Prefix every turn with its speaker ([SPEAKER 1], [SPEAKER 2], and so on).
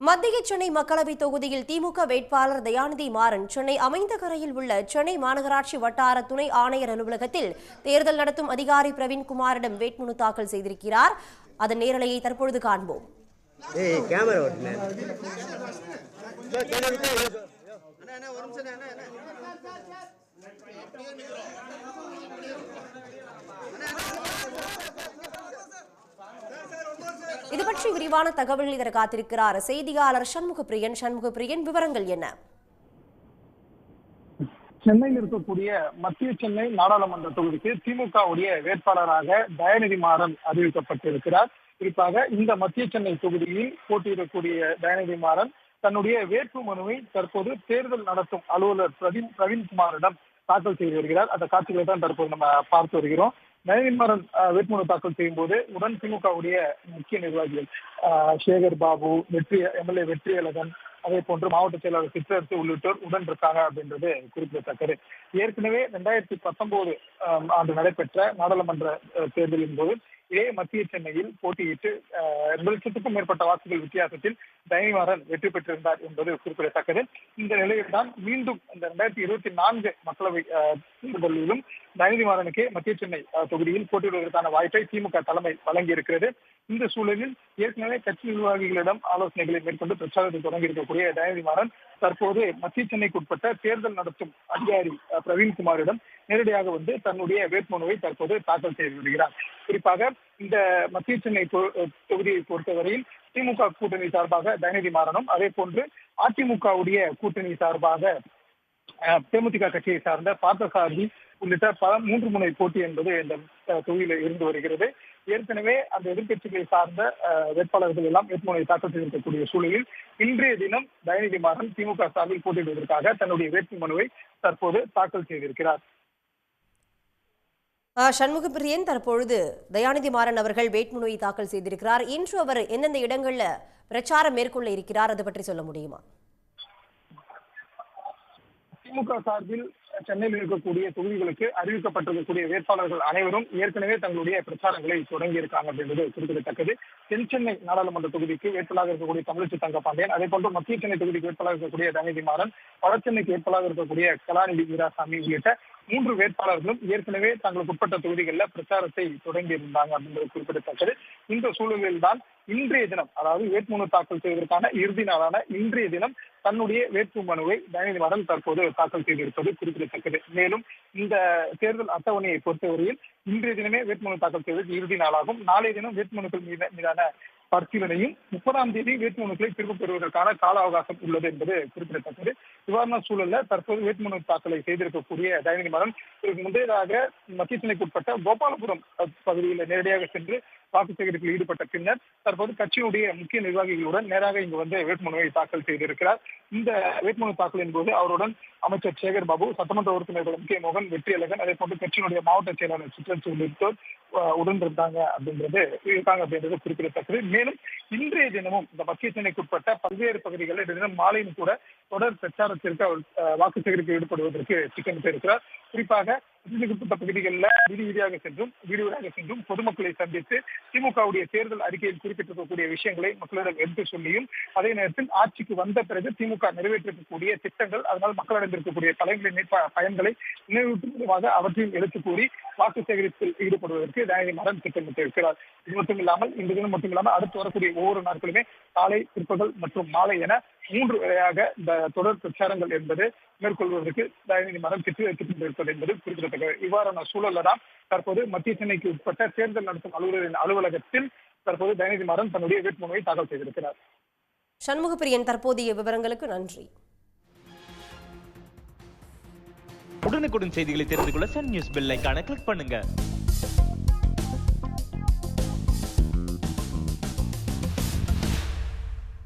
[SPEAKER 1] மத்திய சென்னை மக்களவை தொகுதியில் திமுக வேட்பாளர் தயாநிதி மாறன் சென்னை அமைந்தகரையில் உள்ள சென்னை மாநகராட்சி வட்டார துணை ஆணையர் அலுவலகத்தில் தேர்தல் நடத்தும் அதிகாரி பிரவீன்குமாரிடம் வேட்புமனு தாக்கல் செய்திருக்கிறார். அதன் நேரலையை தற்பொழுது காண்போம். இது பற்றி விரிவான தகவல்கள் தர காத்திருக்கிறார் செய்தியாளர் சண்முகப்பிரியன். விவரங்கள் என்ன?
[SPEAKER 2] சென்னையில் இருக்கக்கூடிய மத்திய சென்னை நாடாளுமன்ற தொகுதிக்கு திமுகவுடைய வேட்பாளராக தயாநிதி மாறன் அறிவிக்கப்பட்டிருக்கிறார். குறிப்பாக இந்த மத்திய சென்னை தொகுதியில் போட்டியிடக்கூடிய தயாநிதி மாறன் தன்னுடைய வேட்பு மனுவை தற்போது தேர்தல் நடத்தும் அலுவலர் பிரவீன்குமாரிடம் தாக்கல் செய்து வருகிறார். அந்த காட்சிகளை தான் தற்போது நம்ம பார்த்து வருகிறோம். தயாநிதி மாறன் வேட்புமனு தாக்கல் செய்யும் போது உடன் திமுகவுடைய முக்கிய நிர்வாகிகள் சேகர் பாபு, எம்எல்ஏ வெற்றியழகன், அதே போன்று மாவட்ட செயலாளர் சிற்றரசு உள்ளிட்டோர் உடன் இருக்காங்க அப்படின்றது குறிப்பிடத்தக்கது. ஏற்கனவே 2019 ஆண்டு நடைபெற்ற நாடாளுமன்ற தேர்தலின் போது இதே மத்திய சென்னையில் போட்டியிட்டு 2 லட்சத்துக்கும் மேற்பட்ட வாக்குகள் வித்தியாசத்தில் தயாநிதி மாறன் வெற்றி பெற்றிருந்தார் என்பது குறிப்பிடத்தக்கது. இந்த நிலையில்தான் மீண்டும் இந்த 2024 மக்களவை தேர்தலிலும் தயாநிதி மாறனுக்கு மத்திய சென்னை தொகுதியில் போட்டியிடுவதற்கான வாய்ப்பை திமுக தலைமை வழங்கியிருக்கிறது. இந்த சூழலில் ஏற்கனவே கட்சி நிர்வாகிகளிடம் ஆலோசனைகளை மேற்கொண்டு பிரச்சாரத்தை தொடங்கி இருக்கக்கூடிய தயாநிதி மாறன் தற்போது மத்திய சென்னைக்கு உட்பட்ட தேர்தல் நடத்தும் அதிகாரி பிரவீன்குமாரிடம் நேரடியாக வந்து தன்னுடைய வேட்புமனுவை தற்போது தாக்கல் செய்து வருகிறார். குறிப்பாக இந்த மத்திய சென்னை தொகுதியை பொறுத்தவரையில் திமுக கூட்டணி சார்பாக தயாநிதி மாறனும், அதே போன்று அதிமுகவுடைய கூட்டணி சார்பாக தேமுதிக கட்சியை சார்ந்த பார்த்தசாரதி உள்ளிட்ட 3 முனை போட்டி என்பது இந்த தொகுதியில் இருந்து வருகிறது. ஏற்கனவே அந்த எதிர்கட்சிகளை சார்ந்த வேட்பாளர்கள் எல்லாம் வேட்புமனுவை தாக்கல் செய்திருக்கக்கூடிய சூழலில் இன்றைய தினம் தயாநிதி மாறன் திமுக சார்பில் போட்டியிடுவதற்காக தன்னுடைய வேட்புமனுவை தற்போது தாக்கல் செய்திருக்கிறார்.
[SPEAKER 1] சண்முகப்பிரியன், தற்பொழுது தயாநிதி மாறன் அவர்கள் வேட்புமனுவை தாக்கல் செய்திருக்கிறார். இன்று அவர் எந்தெந்த இடங்கள்ல பிரச்சாரம் மேற்கொள்ள இருக்கிறார், அது பற்றி சொல்ல முடியுமா?
[SPEAKER 2] திமுக சார்பில் சென்னையில் இருக்கக்கூடிய தொகுதிகளுக்கு அறிவிக்கப்பட்டிருக்கக்கூடிய வேட்பாளர்கள் அனைவரும் ஏற்கனவே தங்களுடைய பிரச்சாரங்களை தொடங்கி இருக்காங்க அப்படின்றது குறிப்பிடத்தக்கது. தென் சென்னை நாடாளுமன்ற தொகுதிக்கு வேட்பாளராக இருக்கக்கூடிய தமிழச்சி தங்கபாண்டியன், அதே போன்று மத்திய சென்னை தொகுதிக்கு வேட்பாளராக இருக்கக்கூடிய தயாநிதி மாறன், வட சென்னைக்கு வேட்பாளராக இருக்கக்கூடிய கலாநிதி வீராசாமி உள்ளிட்ட 3 வேட்பாளர்களும் ஏற்கனவே தங்களுக்கு உட்பட்ட தொகுதிகளில் பிரச்சாரத்தை தொடங்கி இருந்தாங்க அப்படின்றது குறிப்பிடத்தக்கது. இந்த சூழலில் தான் இன்றைய தினம், அதாவது வேட்புமனு தாக்கல் செய்வதற்கான இறுதி நாளான இன்றைய தினம் தன்னுடைய வேட்பு மனுவை தயாநிதி மாறன் தற்போது தாக்கல் செய்திருப்பது குறிப்பிடத்தக்கது. மேலும் இந்த தேர்தல் அட்டவணையை பொறுத்தவரையில் இன்றைய தினமே வேட்புமனு தாக்கல் செய்வது இறுதி நாளாகும். நாளைய தினம் வேட்புமனுக்கள் மீதான பரிசீலனையும் 30ஆம் தேதி வேட்புமனுக்களை திரும்ப பெறுவதற்கான கால அவகாசம் உள்ளது என்பது குறிப்பிடத்தக்கது. இவ்வாறான சூழல்ல தற்போது வேட்புமனு தாக்கலை செய்திருக்கக்கூடிய தயாநிதி மாறன் இதற்கு முந்தையதாக மத்திய சென்னைக்கு உட்பட்ட கோபாலபுரம் பகுதியில் நேரடியாக சென்று வாக்கு சேகரிப்பில் ஈடுபட்ட பின்னர் தற்போது கட்சியினுடைய முக்கிய நிர்வாகிகளுடன் நேராக இங்கு வந்து வேட்புமனுவை தாக்கல் செய்திருக்கிறார். இந்த வேட்புமனு தாக்கலின் போது அவருடன் அமைச்சர் சேகர் பாபு, சட்டமன்ற உறுப்பினர்கள் முக்கிய மோகன், வெற்றியழகன், அதே போன்று கட்சியினுடைய மாவட்ட செயலாளர் சிற்றரசு உள்ளிட்டோர் உடன் இருக்காங்க அப்படின்றது குறிப்பிடத்தக்கது. மேலும் இன்றைய தினமும் இந்த மத்திய சென்னைக்கு உட்பட்ட பல்வேறு பகுதிகளில் தினம் மாலையும் கூட தொடர் பிரச்சாரத்திற்கு அவர் வாக்கு சேகரிப்பில் ஈடுபடுவதற்கு திட்டமிட்டு இருக்கிறார். குறிப்பாக உட்பட்ட பகுதிகளில் வீடு வீடாக சென்றும் பொதுமக்களை சந்தித்து திமுகவுடைய தேர்தல் அறிக்கையில் குறிப்பிட்டிருக்கக்கூடிய விஷயங்களை மக்களிடம் எடுத்து சொல்லியும், அதே நேரத்தில் ஆட்சிக்கு வந்த பிறகு திமுக நிறைவேற்றக்கூடிய திட்டங்கள், அதனால் மக்களிடம் இருக்கக்கூடிய பயன்களை நினைவூட்டும் விதமாக அவற்றையும் எடுத்து கூறி வாக்கு சேகரிப்பில் ஈடுபடுவதற்கு தயாநிதி மாறன் திட்டமிட்டு இருக்கிறார். இது மட்டும் இல்லாமல் இந்த தினம் மட்டும் இல்லாமல் அடுத்து வரக்கூடிய ஒவ்வொரு நாட்களுமே காலை, பிற்பகல் மற்றும் மாலை என 3 வேளையாக இந்த தொடர் பிரச்சாரங்கள் என்பது மேற்கொள்வதற்கு தயாநிதி மாறன் திட்டமிட்டிருப்பது என்பது குறிப்பிடத்தக்கது. இவ்வாறான சூழல்ல தான் தற்போது மத்திய சென்னைக்கு உட்பட்ட தேர்தல் நடத்தும் அலுவலரின் அலுவலகத்தில் தற்போது தயாநிதி மாறன் தன்னுடைய வேட்புமனுவை தாக்கல் செய்திருக்கிறார்.
[SPEAKER 1] சண்முகப்பிரியன், தற்போதைய விவரங்களுக்கு நன்றி.
[SPEAKER 3] உடனுக்குடன் செய்திகளை தெரிந்து கொள்ள சன் நியூஸ் பெல் ஐகானை கிளிக் பண்ணுங்க.